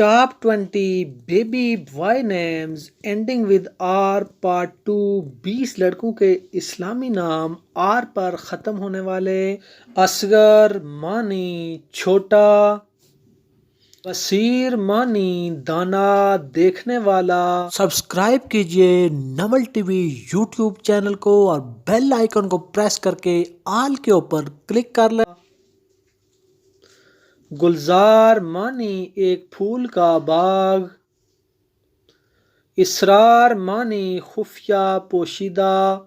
Top 20 baby boy names ending with R Part 2 20 لڑکوں کے اسلامی نام R پر ختم ہونے والے: اصغر معنی چھوٹا، بصیر معنی دانا دیکھنے والا۔ سبسکرائب کیجئے Namal T V YouTube channel کو اور بیل آئیکن کو پریس کر کے آل کے اوپر کلک کر لیں۔ گلزار معنی ایک پھول کا باغ، اسرار معنی خفیہ پوشیدہ،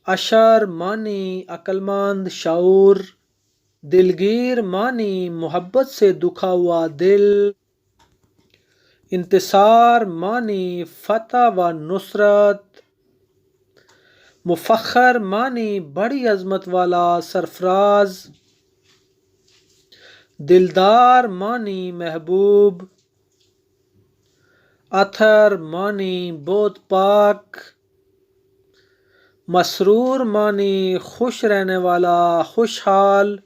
اشر معنی عقلمند شعور، دلگیر معنی محبت سے دکھا ہوا دل، انتصار معنی فتح و نصرت، مفخر معنی بڑی عظمت والا سرفراز، دلدار معنی محبوب، اطہر معنی بہت پاک، مسرور معنی خوش رہنے والا خوشحال،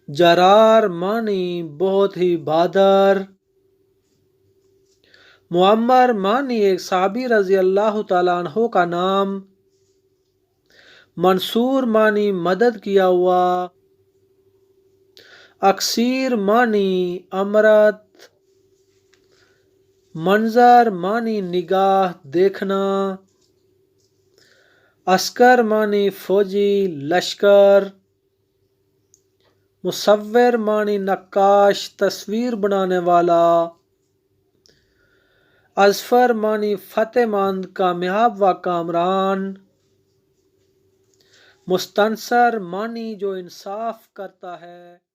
جرار معنی بہت ہی بہادر، معمر معنی ایک صحابی رضی اللہ تعالیٰ عنہ کا نام، منصور معنی مدد کیا ہوا، اکثیر معنی امرت، منظر معنی نگاہ دیکھنا، عسکر معنی فوجی لشکر، مصور معنی نقاش تصویر بنانے والا، اظفر معنی فتح مند کامیاب و کامران، مستنصر معنی جو انصاف کرتا ہے۔